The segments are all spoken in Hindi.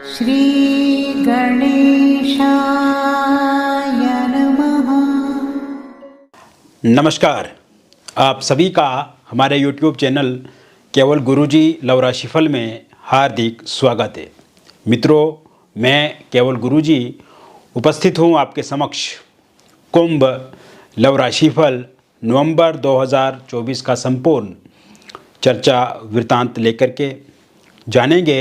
श्री गणेशाय नमः। नमस्कार, आप सभी का हमारे YouTube चैनल केवल गुरुजी लव राशिफल में हार्दिक स्वागत है। मित्रों, मैं केवल गुरुजी उपस्थित हूँ आपके समक्ष कुंभ लव राशिफल नवंबर 2024 का संपूर्ण चर्चा वृत्तांत लेकर के जानेंगे।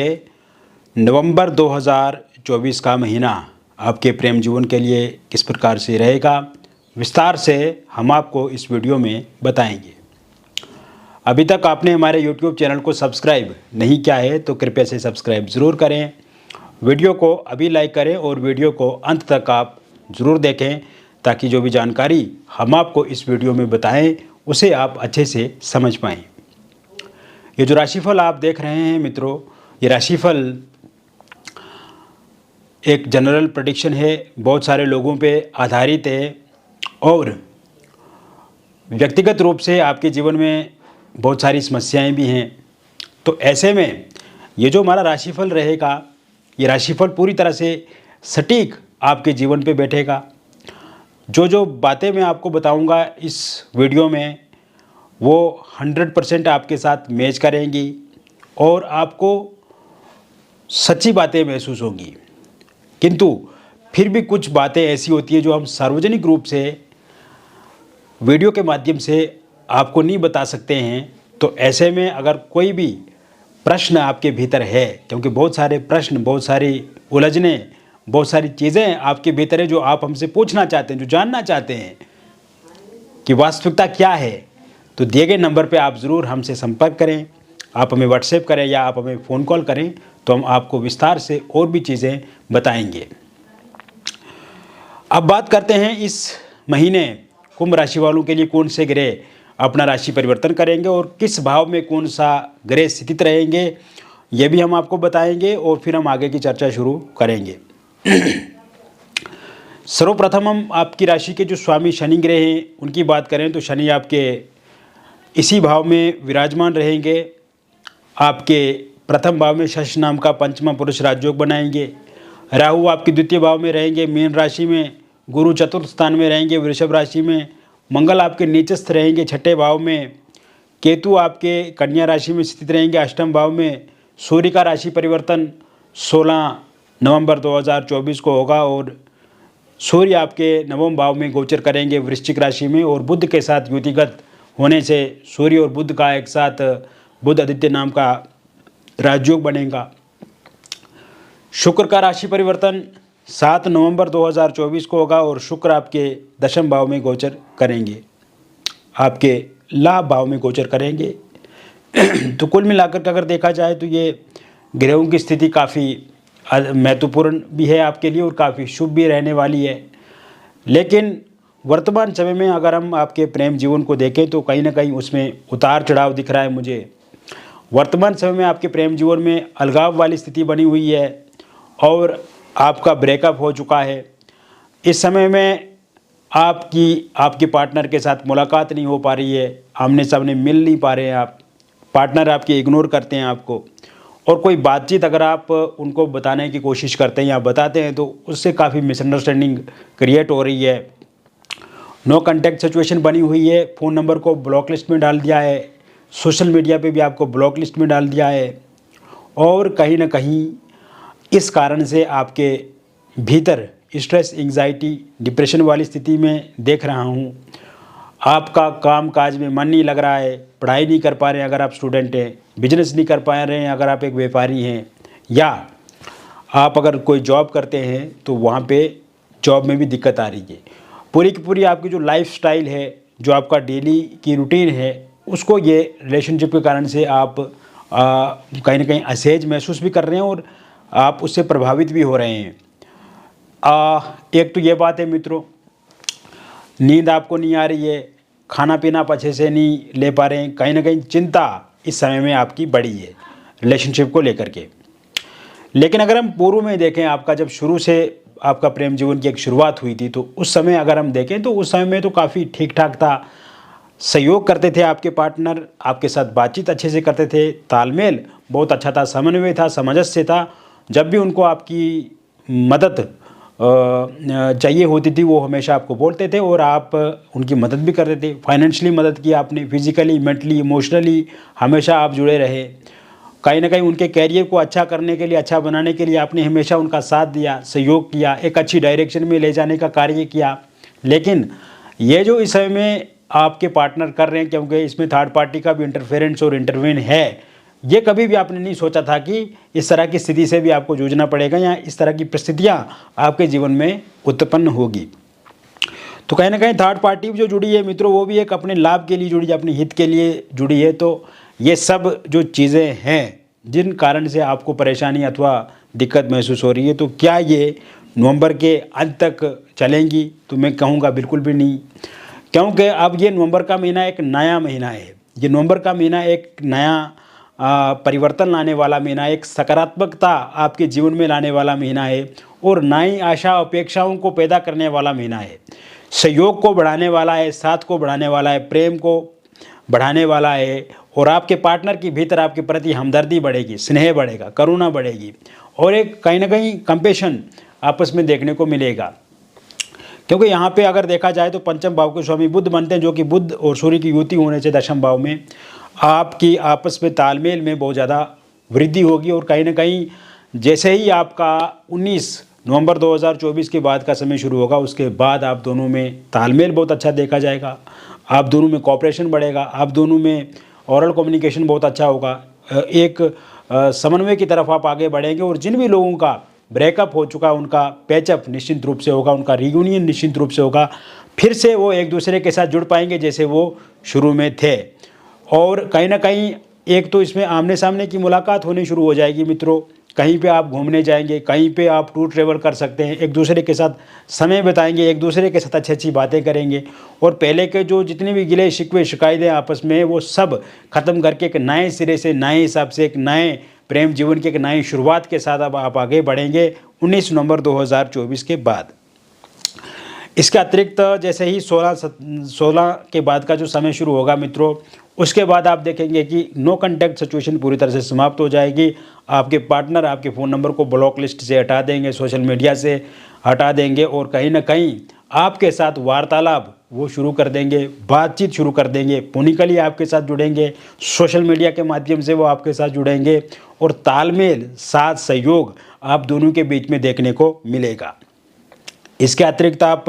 नवंबर 2024 का महीना आपके प्रेम जीवन के लिए किस प्रकार से रहेगा, विस्तार से हम आपको इस वीडियो में बताएंगे। अभी तक आपने हमारे YouTube चैनल को सब्सक्राइब नहीं किया है तो कृपया से सब्सक्राइब ज़रूर करें। वीडियो को अभी लाइक करें और वीडियो को अंत तक आप ज़रूर देखें ताकि जो भी जानकारी हम आपको इस वीडियो में बताएं उसे आप अच्छे से समझ पाएँ। ये जो राशिफल आप देख रहे हैं मित्रों, ये राशिफल एक जनरल प्रेडिक्शन है, बहुत सारे लोगों पे आधारित है और व्यक्तिगत रूप से आपके जीवन में बहुत सारी समस्याएं भी हैं। तो ऐसे में ये जो हमारा राशिफल रहेगा, ये राशिफल पूरी तरह से सटीक आपके जीवन पे बैठेगा। जो बातें मैं आपको बताऊंगा इस वीडियो में वो 100% आपके साथ मैच करेंगी और आपको सच्ची बातें महसूस होंगी। किंतु फिर भी कुछ बातें ऐसी होती है जो हम सार्वजनिक रूप से वीडियो के माध्यम से आपको नहीं बता सकते हैं। तो ऐसे में अगर कोई भी प्रश्न आपके भीतर है, क्योंकि बहुत सारे प्रश्न, बहुत सारी उलझनें, बहुत सारी चीज़ें आपके भीतर है जो आप हमसे पूछना चाहते हैं, जो जानना चाहते हैं कि वास्तविकता क्या है, तो दिए गए नंबर पे आप ज़रूर हमसे संपर्क करें। आप हमें व्हाट्सएप करें या आप हमें फ़ोन कॉल करें तो हम आपको विस्तार से और भी चीज़ें बताएंगे। अब बात करते हैं इस महीने कुंभ राशि वालों के लिए कौन से ग्रह अपना राशि परिवर्तन करेंगे और किस भाव में कौन सा ग्रह स्थित रहेंगे, ये भी हम आपको बताएंगे और फिर हम आगे की चर्चा शुरू करेंगे। सर्वप्रथम हम आपकी राशि के जो स्वामी शनि ग्रह हैं उनकी बात करें तो शनि आपके इसी भाव में विराजमान रहेंगे। आपके प्रथम भाव में शश नाम का पंचमा पुरुष राजयोग बनाएंगे। राहु आपके द्वितीय भाव में रहेंगे मीन राशि में। गुरु चतुर्थ स्थान में रहेंगे वृषभ राशि में। मंगल आपके नीचस्थ रहेंगे छठे भाव में। केतु आपके कन्या राशि में स्थित रहेंगे अष्टम भाव में। सूर्य का राशि परिवर्तन 16 नवंबर 2024 को होगा और सूर्य आपके नवम भाव में गोचर करेंगे वृश्चिक राशि में और बुध के साथ युतिगत होने से सूर्य और बुध का एक साथ बुध आदित्य नाम का राजयोग बनेगा। शुक्र का राशि परिवर्तन 7 नवंबर 2024 को होगा और शुक्र आपके दशम भाव में गोचर करेंगे, आपके लाभ भाव में गोचर करेंगे। तो कुल मिलाकर के अगर देखा जाए तो ये ग्रहों की स्थिति काफ़ी महत्वपूर्ण भी है आपके लिए और काफ़ी शुभ भी रहने वाली है। लेकिन वर्तमान समय में अगर हम आपके प्रेम जीवन को देखें तो कहीं ना कहीं उसमें उतार चढ़ाव दिख रहा है मुझे। वर्तमान समय में आपके प्रेम जीवन में अलगाव वाली स्थिति बनी हुई है और आपका ब्रेकअप हो चुका है। इस समय में आपके पार्टनर के साथ मुलाकात नहीं हो पा रही है, आमने सामने मिल नहीं पा रहे हैं आप, पार्टनर आपके इग्नोर करते हैं आपको, और कोई बातचीत अगर आप उनको बताने की कोशिश करते हैं या बताते हैं तो उससे काफ़ी मिसअंडरस्टैंडिंग क्रिएट हो रही है। नो कांटेक्ट सिचुएशन बनी हुई है। फ़ोन नंबर को ब्लॉक लिस्ट में डाल दिया है, सोशल मीडिया पे भी आपको ब्लॉक लिस्ट में डाल दिया है और कहीं ना कहीं इस कारण से आपके भीतर स्ट्रेस, एंग्जाइटी, डिप्रेशन वाली स्थिति में देख रहा हूँ। आपका काम काज में मन नहीं लग रहा है, पढ़ाई नहीं कर पा रहे हैं अगर आप स्टूडेंट हैं, बिजनेस नहीं कर पा रहे हैं अगर आप एक व्यापारी हैं, या आप अगर कोई जॉब करते हैं तो वहाँ पे जॉब में भी दिक्कत आ रही है। पूरी की पूरी आपकी जो लाइफ स्टाइल है, जो आपका डेली की रूटीन है, उसको ये रिलेशनशिप के कारण से आप कहीं ना कहीं असहज महसूस भी कर रहे हैं और आप उससे प्रभावित भी हो रहे हैं। एक तो ये बात है मित्रों, नींद आपको नहीं आ रही है, खाना पीना आप अच्छे से नहीं ले पा रहे हैं, कहीं ना कहीं चिंता इस समय में आपकी बढ़ी है रिलेशनशिप को लेकर के। लेकिन अगर हम पूर्व में देखें, आपका जब शुरू से आपका प्रेम जीवन की एक शुरुआत हुई थी तो उस समय अगर हम देखें तो उस समय में तो काफ़ी ठीक ठाक था, सहयोग करते थे आपके पार्टनर, आपके साथ बातचीत अच्छे से करते थे, तालमेल बहुत अच्छा था, समन्वय था, सामंजस्य था। जब भी उनको आपकी मदद चाहिए होती थी वो हमेशा आपको बोलते थे और आप उनकी मदद भी करते थे। फाइनेंशियली मदद की आपने, फिजिकली, मेंटली, इमोशनली हमेशा आप जुड़े रहे। कहीं ना कहीं उनके कैरियर को अच्छा करने के लिए, अच्छा बनाने के लिए आपने हमेशा उनका साथ दिया, सहयोग किया, एक अच्छी डायरेक्शन में ले जाने का कार्य किया। लेकिन ये जो इस समय में आपके पार्टनर कर रहे हैं, क्योंकि इसमें थर्ड पार्टी का भी इंटरफेरेंस और इंटरवेन है, ये कभी भी आपने नहीं सोचा था कि इस तरह की स्थिति से भी आपको जूझना पड़ेगा या इस तरह की परिस्थितियाँ आपके जीवन में उत्पन्न होगी। तो कहीं ना कहीं थर्ड पार्टी जो जुड़ी है मित्रों, वो भी एक अपने लाभ के लिए जुड़ी है, अपने हित के लिए जुड़ी है। तो ये सब जो चीज़ें हैं जिन कारण से आपको परेशानी अथवा दिक्कत महसूस हो रही है, तो क्या ये नवंबर के अंत तक चलेंगी? तो मैं कहूँगा बिल्कुल भी नहीं, क्योंकि अब ये नवंबर का महीना एक नया महीना है। ये नवंबर का महीना एक नया परिवर्तन लाने वाला महीना, एक सकारात्मकता आपके जीवन में लाने वाला महीना है और नई आशा अपेक्षाओं को पैदा करने वाला महीना है। सहयोग को बढ़ाने वाला है, साथ को बढ़ाने वाला है, प्रेम को बढ़ाने वाला है और आपके पार्टनर के भीतर आपके प्रति हमदर्दी बढ़ेगी, स्नेह बढ़ेगा, करुणा बढ़ेगी और एक कहीं ना कहीं कंपेशन आपस में देखने को मिलेगा। क्योंकि यहाँ पे अगर देखा जाए तो पंचम भाव के स्वामी बुध बनते हैं, जो कि बुध और सूर्य की युति होने से दशम भाव में आपकी आपस में तालमेल में बहुत ज़्यादा वृद्धि होगी। और कहीं ना कहीं जैसे ही आपका 19 नवंबर 2024 के बाद का समय शुरू होगा, उसके बाद आप दोनों में तालमेल बहुत अच्छा देखा जाएगा, आप दोनों में कोऑपरेशन बढ़ेगा, आप दोनों में ओरल कम्युनिकेशन बहुत अच्छा होगा, एक समन्वय की तरफ आप आगे बढ़ेंगे। और जिन भी लोगों का ब्रेकअप हो चुका उनका पैचअप निश्चित रूप से होगा, उनका रियूनियन निश्चित रूप से होगा, फिर से वो एक दूसरे के साथ जुड़ पाएंगे जैसे वो शुरू में थे। और कहीं ना कहीं एक तो इसमें आमने सामने की मुलाकात होनी शुरू हो जाएगी मित्रों। कहीं पे आप घूमने जाएंगे, कहीं पे आप टूर ट्रेवल कर सकते हैं, एक दूसरे के साथ समय बिताएंगे, एक दूसरे के साथ अच्छी अच्छी बातें करेंगे और पहले के जो जितने भी गिले शिकवे शिकायतें आपस में वो सब खत्म करके एक नए सिरे से, नए हिसाब से, एक नए प्रेम जीवन की एक नई शुरुआत के साथ अब आप आगे बढ़ेंगे 19 नवंबर 2024 के बाद। इसके अतिरिक्त जैसे ही 16 के बाद का जो समय शुरू होगा मित्रों, उसके बाद आप देखेंगे कि नो कॉन्टैक्ट सिचुएशन पूरी तरह से समाप्त हो जाएगी। आपके पार्टनर आपके फ़ोन नंबर को ब्लॉक लिस्ट से हटा देंगे, सोशल मीडिया से हटा देंगे और कहीं ना कहीं आपके साथ वार्तालाप वो शुरू कर देंगे, बातचीत शुरू कर देंगे, फोनिकली आपके साथ जुड़ेंगे, सोशल मीडिया के माध्यम से वो आपके साथ जुड़ेंगे और तालमेल, साथ, सहयोग आप दोनों के बीच में देखने को मिलेगा। इसके अतिरिक्त आप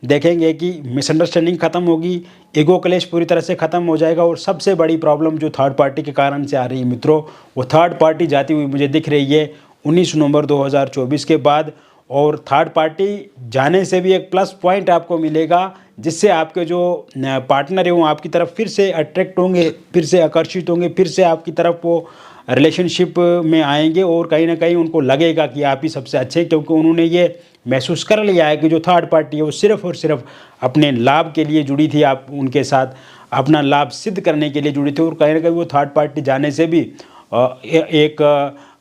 देखेंगे कि मिसअंडरस्टैंडिंग खत्म होगी, ईगो क्लेश पूरी तरह से खत्म हो जाएगा और सबसे बड़ी प्रॉब्लम जो थर्ड पार्टी के कारण से आ रही है मित्रों, वो थर्ड पार्टी जाती हुई मुझे दिख रही है 19 नवंबर 2024 के बाद। और थर्ड पार्टी जाने से भी एक प्लस पॉइंट आपको मिलेगा, जिससे आपके जो पार्टनर है वो आपकी तरफ फिर से अट्रैक्ट होंगे, फिर से आकर्षित होंगे, फिर से आपकी तरफ वो रिलेशनशिप में आएंगे और कहीं ना कहीं उनको लगेगा कि आप ही सबसे अच्छे, क्योंकि उन्होंने ये महसूस कर लिया है कि जो थर्ड पार्टी है वो सिर्फ और सिर्फ अपने लाभ के लिए जुड़ी थी, आप उनके साथ अपना लाभ सिद्ध करने के लिए जुड़ी थी। और कहीं ना कहीं वो थर्ड पार्टी जाने से भी एक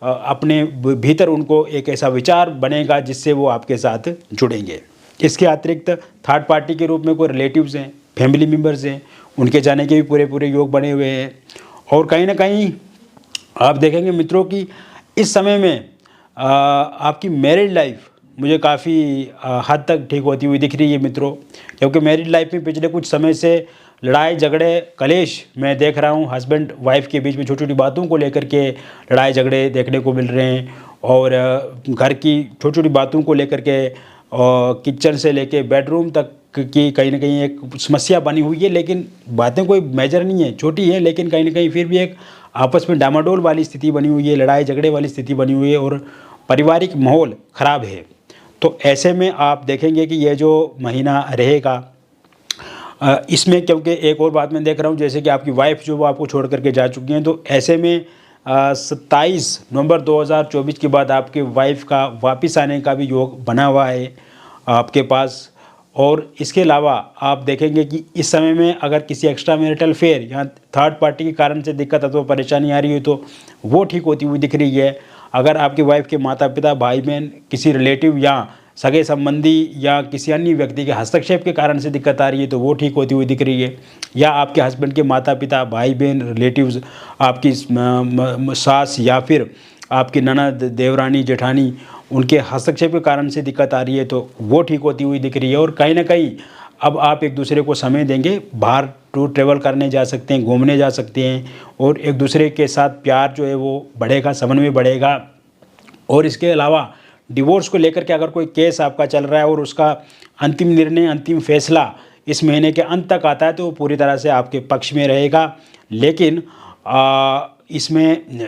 अपने भीतर उनको एक ऐसा विचार बनेगा जिससे वो आपके साथ जुड़ेंगे। इसके अतिरिक्त थर्ड पार्टी के रूप में कोई रिलेटिव्स हैं, फैमिली मेम्बर्स हैं, उनके जाने के भी पूरे पूरे योग बने हुए हैं। और कहीं ना कहीं आप देखेंगे मित्रों कि इस समय में आपकी मैरिड लाइफ मुझे काफ़ी हद तक ठीक होती हुई दिख रही है मित्रों, क्योंकि मैरिड लाइफ में पिछले कुछ समय से लड़ाई झगड़े कलेश मैं देख रहा हूँ। हस्बैंड वाइफ के बीच में छोटी छोटी बातों को लेकर के लड़ाई झगड़े देखने को मिल रहे हैं और घर की छोटी छोटी बातों को लेकर के किचन से लेके बेडरूम तक की कहीं ना कहीं एक समस्या बनी हुई है। लेकिन बातें कोई मेजर नहीं है, छोटी है, लेकिन कहीं ना कहीं फिर भी एक आपस में डामाडोल वाली स्थिति बनी हुई है, लड़ाई झगड़े वाली स्थिति बनी हुई है और पारिवारिक माहौल ख़राब है। तो ऐसे में आप देखेंगे कि ये जो महीना रहेगा इसमें, क्योंकि एक और बात मैं देख रहा हूँ जैसे कि आपकी वाइफ जो वो आपको छोड़ करके जा चुकी हैं, तो ऐसे में 27 नवंबर 2024 के बाद आपके वाइफ का वापस आने का भी योग बना हुआ है आपके पास। और इसके अलावा आप देखेंगे कि इस समय में अगर किसी एक्स्ट्रा मैरिटल अफेयर या थर्ड पार्टी के कारण से दिक्कत अथवा परेशानी आ रही है तो वो ठीक होती हुई दिख रही है। अगर आपके वाइफ के माता पिता, भाई बहन, किसी रिलेटिव या सगे संबंधी या किसी अन्य व्यक्ति के हस्तक्षेप के कारण से दिक्कत आ रही है तो वो ठीक होती हुई दिख रही है। या आपके हस्बैंड के माता पिता, भाई बहन, रिलेटिव्स, आपकी सास या फिर आपकी ननद, देवरानी, जेठानी, उनके हस्तक्षेप के कारण से दिक्कत आ रही है तो वो ठीक होती हुई दिख रही है। और कहीं ना कहीं अब आप एक दूसरे को समय देंगे, बाहर टूर ट्रैवल करने जा सकते हैं, घूमने जा सकते हैं, और एक दूसरे के साथ प्यार जो है वो बढ़ेगा, समन्वय बढ़ेगा। और इसके अलावा डिवोर्स को लेकर के अगर कोई केस आपका चल रहा है और उसका अंतिम निर्णय, अंतिम फैसला इस महीने के अंत तक आता है तो वो पूरी तरह से आपके पक्ष में रहेगा। लेकिन इसमें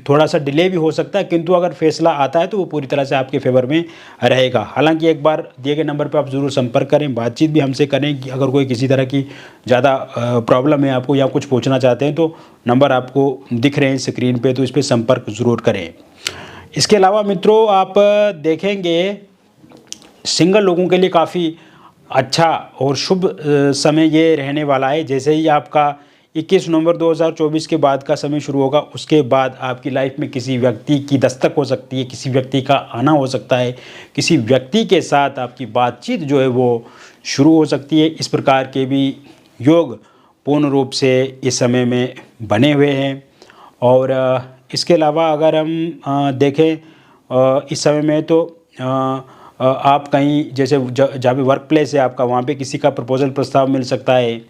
थोड़ा सा डिले भी हो सकता है, किंतु अगर फैसला आता है तो वो पूरी तरह से आपके फेवर में रहेगा। हालांकि एक बार दिए गए नंबर पर आप ज़रूर संपर्क करें, बातचीत भी हमसे करें कि अगर कोई किसी तरह की ज़्यादा प्रॉब्लम है आपको या कुछ पूछना चाहते हैं तो नंबर आपको दिख रहे हैं स्क्रीन पे, तो इस पर संपर्क ज़रूर करें। इसके अलावा मित्रों, आप देखेंगे सिंगल लोगों के लिए काफ़ी अच्छा और शुभ समय ये रहने वाला है। जैसे ही आपका 21 नवंबर 2024 के बाद का समय शुरू होगा, उसके बाद आपकी लाइफ में किसी व्यक्ति की दस्तक हो सकती है, किसी व्यक्ति का आना हो सकता है, किसी व्यक्ति के साथ आपकी बातचीत जो है वो शुरू हो सकती है। इस प्रकार के भी योग पूर्ण रूप से इस समय में बने हुए हैं। और इसके अलावा अगर हम देखें इस समय में तो आप कहीं जैसे जहाँ भी वर्क प्लेस है आपका, वहाँ पे किसी का प्रपोजल प्रस्ताव मिल सकता है।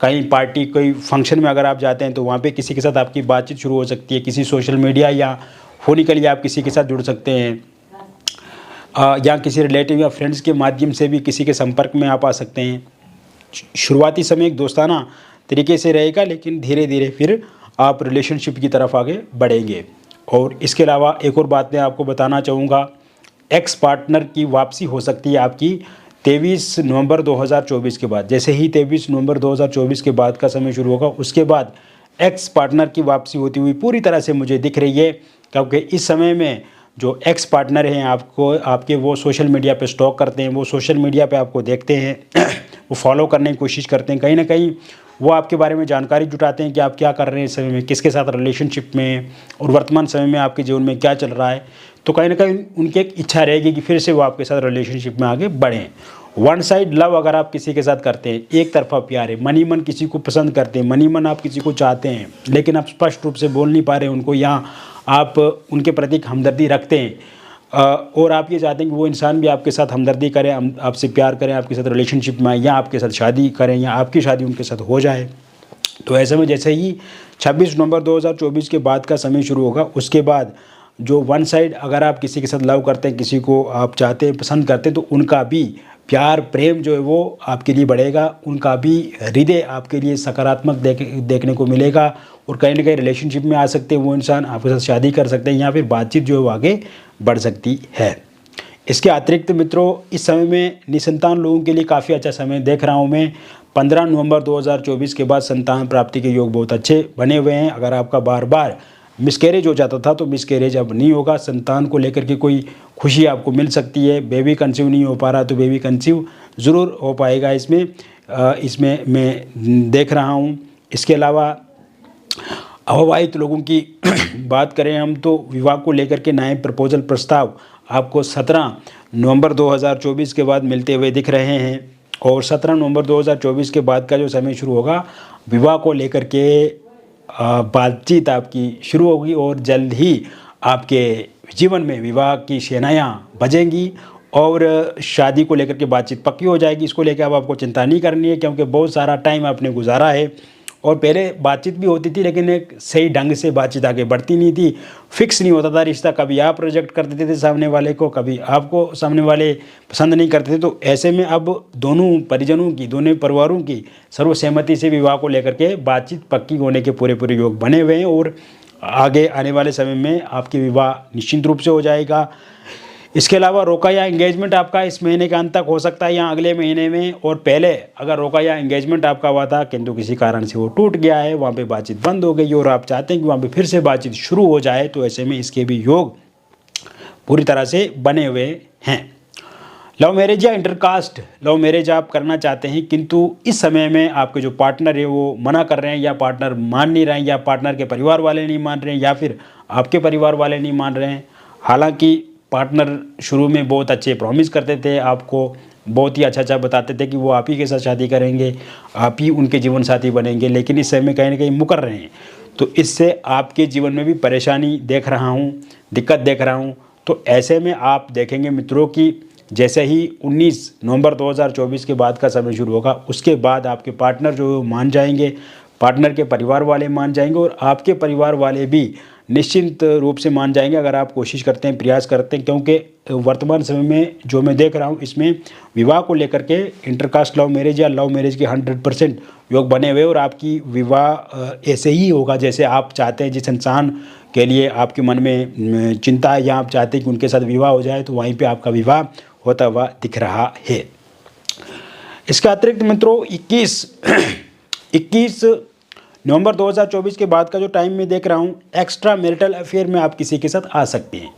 कहीं पार्टी, कोई फंक्शन में अगर आप जाते हैं तो वहाँ पे किसी के साथ आपकी बातचीत शुरू हो सकती है। किसी सोशल मीडिया या फोनिकली आप किसी के साथ जुड़ सकते हैं, या किसी रिलेटिव या फ्रेंड्स के माध्यम से भी किसी के संपर्क में आप आ सकते हैं। शुरुआती समय एक दोस्ताना तरीके से रहेगा, लेकिन धीरे धीरे फिर आप रिलेशनशिप की तरफ आगे बढ़ेंगे। और इसके अलावा एक और बात मैं आपको बताना चाहूँगा, एक्स पार्टनर की वापसी हो सकती है आपकी 23 नवंबर 2024 के बाद। जैसे ही 23 नवंबर 2024 के बाद का समय शुरू होगा, उसके बाद एक्स पार्टनर की वापसी होती हुई पूरी तरह से मुझे दिख रही है। क्योंकि इस समय में जो एक्स पार्टनर हैं आपके वो सोशल मीडिया पे स्टॉक करते हैं, वो सोशल मीडिया पे आपको देखते हैं, वो फॉलो करने की कोशिश करते हैं, कहीं ना कहीं वो आपके बारे में जानकारी जुटाते हैं कि आप क्या कर रहे हैं इस समय में, किसके साथ रिलेशनशिप में, और वर्तमान समय में आपके जीवन में क्या चल रहा है। तो कहीं ना कहीं उनकी एक इच्छा रहेगी कि फिर से वो आपके साथ रिलेशनशिप में आगे बढ़ें। वन साइड लव अगर आप किसी के साथ करते हैं, एक तरफा प्यार है, मनी मन किसी को पसंद करते हैं, मनी मन आप किसी को चाहते हैं, लेकिन आप स्पष्ट रूप से बोल नहीं पा रहे उनको, या आप उनके प्रति हमदर्दी रखते हैं, और आप ये चाहते हैं कि वो इंसान भी आपके साथ हमदर्दी करें, आपसे प्यार करें, आपके साथ रिलेशनशिप में आए, या आपके साथ शादी करें, या आपकी शादी उनके साथ हो जाए। तो ऐसे में जैसे ही 26 नवंबर 2024 के बाद का समय शुरू होगा, उसके बाद जो वन साइड अगर आप किसी के साथ लव करते हैं, किसी को आप चाहते हैं, पसंद करते हैं, तो उनका भी प्यार प्रेम जो है वो आपके लिए बढ़ेगा, उनका भी हृदय आपके लिए सकारात्मक देखने को मिलेगा, और कहीं ना कहीं रिलेशनशिप में आ सकते हैं वो इंसान, आपके साथ शादी कर सकते हैं, या फिर बातचीत जो है वो आगे बढ़ सकती है। इसके अतिरिक्त मित्रों, इस समय में निसंतान लोगों के लिए काफ़ी अच्छा समय देख रहा हूँ मैं। 15 नवंबर 2024 के बाद संतान प्राप्ति के योग बहुत अच्छे बने हुए हैं। अगर आपका बार बार मिसकैरेज हो जाता था तो मिसकैरेज अब नहीं होगा। संतान को लेकर के कोई खुशी आपको मिल सकती है। बेबी कंसीव नहीं हो पा रहा तो बेबी कंसीव ज़रूर हो पाएगा। इसमें मैं देख रहा हूँ। इसके अलावा अविवाहित लोगों की बात करें हम तो विवाह को लेकर के नए प्रपोजल प्रस्ताव आपको 17 नवंबर 2024 के बाद मिलते हुए दिख रहे हैं। और 17 नवंबर 2024 के बाद का जो समय शुरू होगा, विवाह को लेकर के बातचीत आपकी शुरू होगी, और जल्द ही आपके जीवन में विवाह की शहनाइयाँ बजेंगी और शादी को लेकर के बातचीत पक्की हो जाएगी। इसको लेकर अब आपको चिंता नहीं करनी है, क्योंकि बहुत सारा टाइम आपने गुजारा है। और पहले बातचीत भी होती थी, लेकिन एक सही ढंग से बातचीत आगे बढ़ती नहीं थी, फिक्स नहीं होता था रिश्ता। कभी आप रिजेक्ट कर देते थे सामने वाले को, कभी आपको सामने वाले पसंद नहीं करते थे। तो ऐसे में अब दोनों परिजनों की, दोनों परिवारों की सर्वसहमति से विवाह को लेकर के बातचीत पक्की होने के पूरे योग बने हुए हैं, और आगे आने वाले समय में आपके विवाह निश्चित रूप से हो जाएगा। इसके अलावा रोका या एंगेजमेंट आपका इस महीने के अंत तक हो सकता है या अगले महीने में। और पहले अगर रोका या एंगेजमेंट आपका हुआ था किंतु किसी कारण से वो टूट गया है, वहाँ पे बातचीत बंद हो गई और आप चाहते हैं कि वहाँ पे फिर से बातचीत शुरू हो जाए, तो ऐसे में इसके भी योग पूरी तरह से बने हुए हैं। लव मैरिज या इंटरकास्ट लव मैरिज आप करना चाहते हैं, किंतु इस समय में आपके जो पार्टनर है वो मना कर रहे हैं, या पार्टनर मान नहीं रहे हैं, या पार्टनर के परिवार वाले नहीं मान रहे हैं, या फिर आपके परिवार वाले नहीं मान रहे हैं। हालांकि पार्टनर शुरू में बहुत अच्छे प्रॉमिस करते थे, आपको बहुत ही अच्छा बताते थे कि वो आप ही के साथ शादी करेंगे, आप ही उनके जीवन साथी बनेंगे, लेकिन इस समय कहीं ना कहीं मुकर रहे हैं। तो इससे आपके जीवन में भी परेशानी देख रहा हूँ, दिक्कत देख रहा हूँ। तो ऐसे में आप देखेंगे मित्रों कि जैसे ही 19 नवंबर 2024 के बाद का समय शुरू होगा, उसके बाद आपके पार्टनर जो मान जाएंगे, पार्टनर के परिवार वाले मान जाएंगे और आपके परिवार वाले भी निश्चिंत रूप से मान जाएंगे अगर आप कोशिश करते हैं, प्रयास करते हैं। क्योंकि वर्तमान समय में जो मैं देख रहा हूँ, इसमें विवाह को लेकर के इंटरकास्ट लव मैरिज या लव मैरिज के 100% योग बने हुए और आपकी विवाह ऐसे ही होगा जैसे आप चाहते हैं। जिस इंसान के लिए आपके मन में चिंता है या आप चाहते हैं कि उनके साथ विवाह हो जाए, तो वहीं पर आपका विवाह होता हुआ दिख रहा है। इसके अतिरिक्त मित्रों 21 नवंबर 2024 के बाद का जो टाइम मैं देख रहा हूँ, एक्स्ट्रा मैरिटल अफेयर में आप किसी के साथ आ सकते हैं।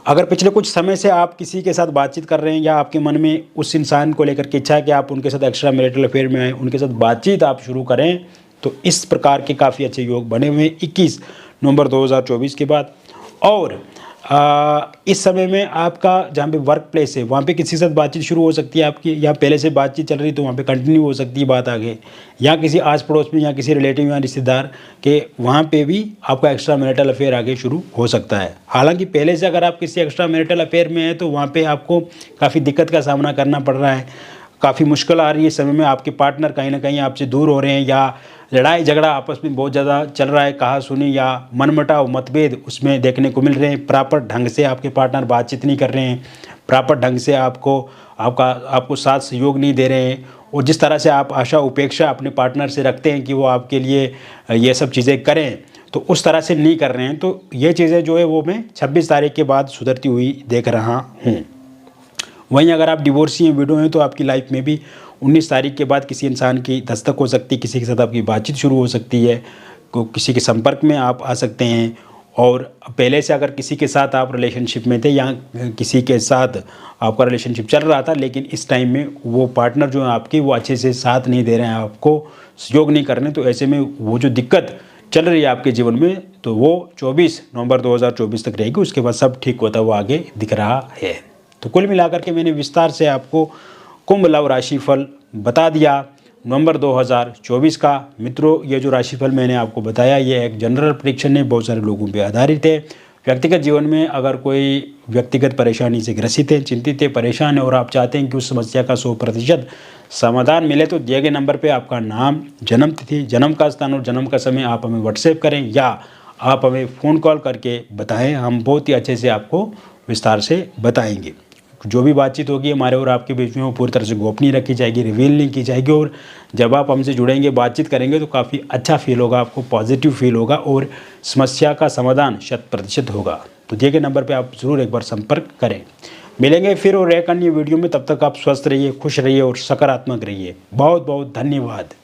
अगर पिछले कुछ समय से आप किसी के साथ बातचीत कर रहे हैं या आपके मन में उस इंसान को लेकर के इच्छा है कि आप उनके साथ एक्स्ट्रा मैरिटल अफेयर में आए, उनके साथ बातचीत आप शुरू करें, तो इस प्रकार के काफ़ी अच्छे योग बने हुए हैं 21 नवंबर 2024 के बाद। और इस समय में आपका जहाँ पे वर्क प्लेस है, वहाँ पे किसी के साथ बातचीत शुरू हो सकती है आपकी, या पहले से बातचीत चल रही तो वहाँ पे कंटिन्यू हो सकती है बात आगे, या किसी आस पड़ोस में या किसी रिलेटिव या रिश्तेदार के वहाँ पे भी आपका एक्स्ट्रा मैरिटल अफेयर आगे शुरू हो सकता है। हालांकि पहले से अगर आप किसी एक्स्ट्रा मैरिटल अफेयर में हैं तो वहाँ पर आपको काफ़ी दिक्कत का सामना करना पड़ रहा है, काफ़ी मुश्किल आ रही है। इस समय में आपके पार्टनर कहीं ना कहीं आपसे दूर हो रहे हैं या लड़ाई झगड़ा आपस में बहुत ज़्यादा चल रहा है, कहा सुनी या मनमुटाव मतभेद उसमें देखने को मिल रहे हैं। प्रॉपर ढंग से आपके पार्टनर बातचीत नहीं कर रहे हैं, प्रॉपर ढंग से आपको साथ सहयोग नहीं दे रहे हैं, और जिस तरह से आप आशा उपेक्षा अपने पार्टनर से रखते हैं कि वो आपके लिए ये सब चीज़ें करें, तो उस तरह से नहीं कर रहे हैं। तो ये चीज़ें जो है वो मैं 26 तारीख के बाद सुधरती हुई देख रहा हूँ। वहीं अगर आप डिवोर्सी हैं, विडो हैं, तो आपकी लाइफ में भी 19 तारीख के बाद किसी इंसान की दस्तक हो सकती है, किसी के साथ आपकी बातचीत शुरू हो सकती है, किसी के संपर्क में आप आ सकते हैं। और पहले से अगर किसी के साथ आप रिलेशनशिप में थे या किसी के साथ आपका रिलेशनशिप चल रहा था, लेकिन इस टाइम में वो पार्टनर जो है आपके वो अच्छे से साथ नहीं दे रहे हैं, आपको सहयोग नहीं कर रहे हैं, तो ऐसे में वो जो दिक्कत चल रही है आपके जीवन में, तो वो 24 नवंबर 2024 तक रहेगी। उसके बाद सब ठीक होता हुआ आगे दिख रहा है। तो कुल मिलाकर के मैंने विस्तार से आपको कुंभ लव राशिफल बता दिया नवंबर 2024 का। मित्रों, ये जो राशिफल मैंने आपको बताया, ये एक जनरल प्रेडिक्शन है, बहुत सारे लोगों पे आधारित है। व्यक्तिगत जीवन में अगर कोई व्यक्तिगत परेशानी से ग्रसित है, चिंतित है, परेशान है और आप चाहते हैं कि उस समस्या का 100% समाधान मिले, तो दिए गए नंबर पर आपका नाम, जन्म तिथि, जन्म का स्थान और जन्म का समय आप हमें व्हाट्सएप करें या आप हमें फ़ोन कॉल करके बताएं। हम बहुत ही अच्छे से आपको विस्तार से बताएंगे। जो भी बातचीत होगी हमारे और आपके बीच में वो पूरी तरह से गोपनीय रखी जाएगी, रिवील नहीं की जाएगी। और जब आप हमसे जुड़ेंगे, बातचीत करेंगे, तो काफ़ी अच्छा फील होगा, आपको पॉजिटिव फील होगा और समस्या का समाधान 100% होगा। तो दिए गए नंबर पे आप ज़रूर एक बार संपर्क करें। मिलेंगे फिर और एक अन्य वीडियो में। तब तक आप स्वस्थ रहिए, खुश रहिए और सकारात्मक रहिए। बहुत बहुत धन्यवाद।